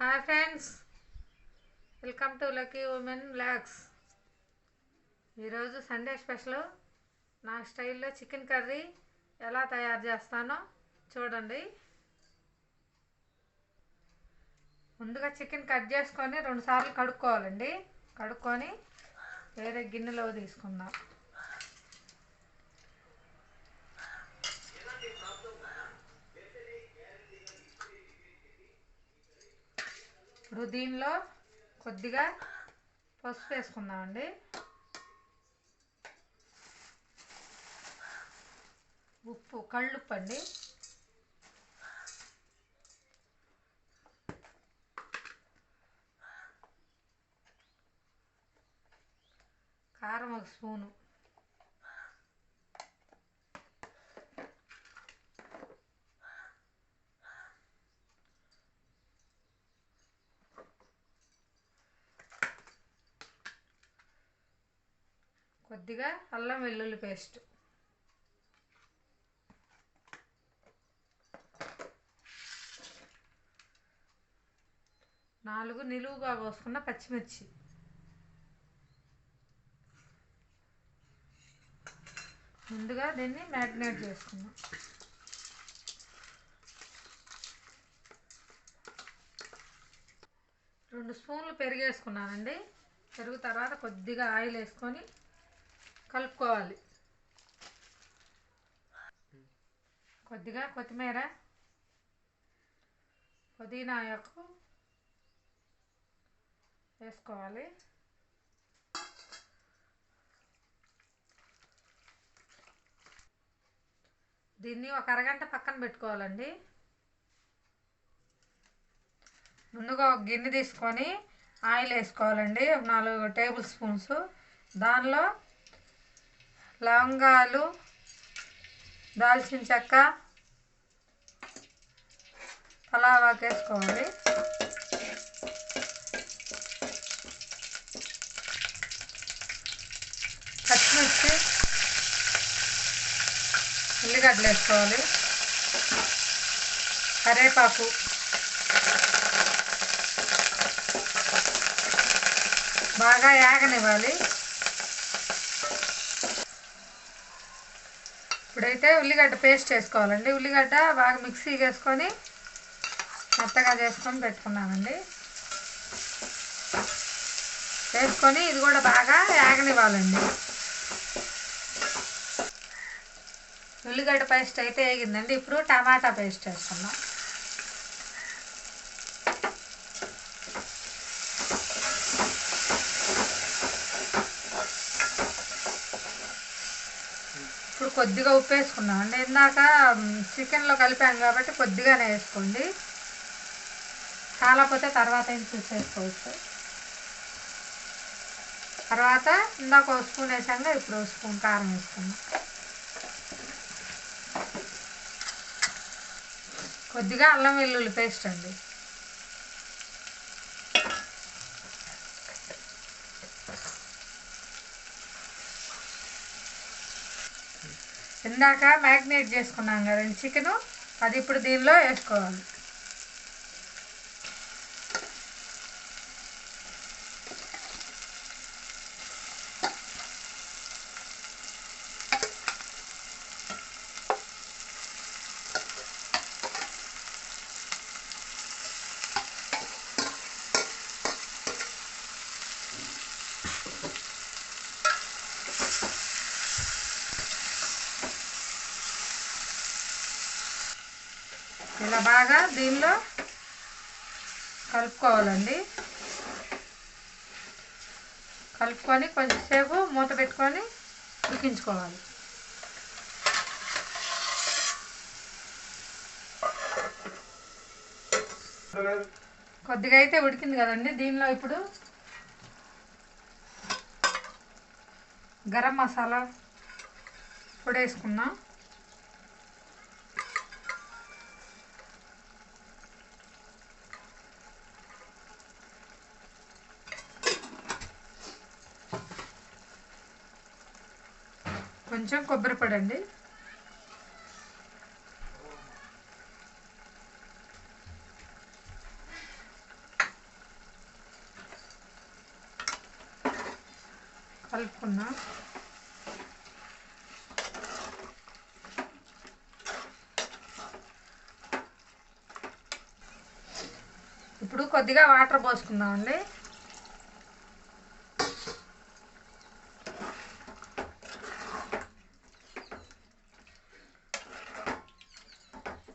Hi friends, welcome to lucky women blogs. ఈరోజు Sunday special నా స్టైల్లో చికెన్ కర్రీ ఎలా తయారు చేస్తానో చూడండి. ముందుగా చికెన్ కట్ చేసుకొని 2 సార్లు కడుక్కోవాలండి. కడుక్కొని వేరే గిన్నెలో తీసుకుందాం. ఇప్పుడు దీనిలో కొద్దిగా పసుపు వేసుకుందామండి. ఉప్పు, కళ్ళుప్పు అండి. కారం 1 స్పూను. కొద్దిగా అల్లం వెల్లుల్లి పేస్ట్. నాలుగు నిలువుగా కోసుకున్న పచ్చిమిర్చి. ముందుగా దీన్ని మ్యారినేట్ చేసుకుందాం. రెండు స్పూన్లు పెరుగు వేసుకున్నానండి. పెరుగు తర్వాత కొద్దిగా ఆయిల్ వేసుకొని కలుపుకోవాలి. కొద్దిగా కొత్తిమీర, పుదీనా ఆకు వేసుకోవాలి. దీన్ని ఒక అరగంట పక్కన పెట్టుకోవాలండి. ముందుగా ఒక గిన్నె తీసుకొని ఆయిల్ వేసుకోవాలండి. 4 టేబుల్ స్పూన్స్. దానిలో లవంగాలు, దాల్చిన చెక్క, పలావాకు వేసుకోవాలి. పచ్చిమిర్చి, ఉల్లిగడ్డలు వేసుకోవాలి. కరివేపాకు, బాగా యాగనివ్వాలి. ఇప్పుడైతే ఉల్లిగడ్డ పేస్ట్ వేసుకోవాలండి. ఉల్లిగడ్డ బాగా మిక్సీకి వేసుకొని మెత్తగా చేసుకొని పెట్టుకున్నామండి. వేసుకొని ఇది కూడా బాగా యాగనివ్వాలండి. ఉల్లిగడ్డ పేస్ట్ అయితే వేగిందండి. ఇప్పుడు టమాటా పేస్ట్ వేసుకుందాం. ఇప్పుడు కొద్దిగా ఉప్పు వేసుకున్నామండి. ఇందాక చికెన్లో కలిపాం కాబట్టి కొద్దిగానే వేసుకోండి. కాకపోతే తర్వాత ఏం చూసేసుకోవచ్చు. తర్వాత ఇందాక 1 స్పూన్ వేసాక ఇప్పుడు 1 స్పూన్ కారం వేసుకున్నాం. కొద్దిగా అల్లం వెల్లుల్లి పేస్ట్ అండి. ఇందాక మ్యాగ్నేట్ చేసుకున్నాం కదండి చికెను, అది ఇప్పుడు దీనిలో వేసుకోవాలి. ఇలా బాగా దీనిలో కలుపుకోవాలండి. కలుపుకొని కొంచెంసేపు మూత పెట్టుకొని ఉడికించుకోవాలి. కొద్దిగా అయితే ఉడికింది కదండి. దీనిలో ఇప్పుడు గరం మసాలా పొడి వేసుకున్నాం. కొంచెం కొబ్బరి పొడి అండి. కలుపుకున్నా. ఇప్పుడు కొద్దిగా వాటర్ పోసుకుందామండి.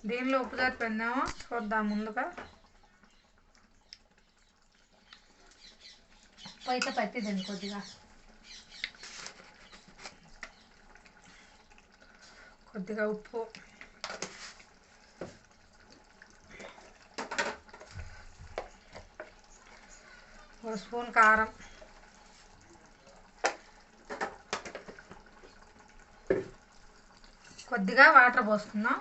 దీనిలో ఉప్పు సరిపోయిందేమో చూద్దాం. ముందుగా ఉప్పు అయితే పట్టిందండి. కొద్దిగా ఉప్పు, ఒక స్పూన్ కారం, కొద్దిగా వాటర్ పోసుకుందాం.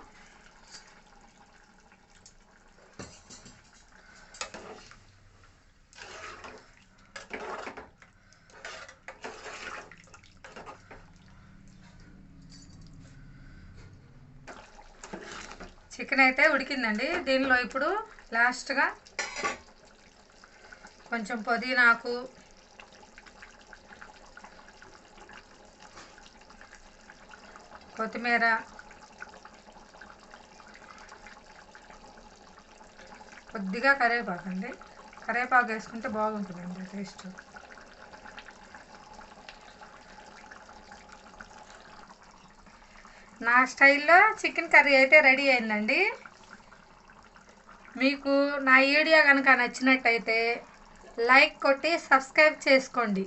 చికెన్ అయితే ఉడికిందండి. దీనిలో ఇప్పుడు లాస్ట్గా కొంచెం పుదీనాకు, కొత్తిమీర, కొద్దిగా కరివేపాకు అండి. కరివేపాకు వేసుకుంటే బాగుంటుందండి టేస్ట్. నా స్టైల్లో చికెన్ కర్రీ అయితే రెడీ అయిందండి. మీకు నా వీడియో కనుక నచ్చినట్టయితే లైక్ కొట్టి సబ్స్క్రైబ్ చేసుకోండి.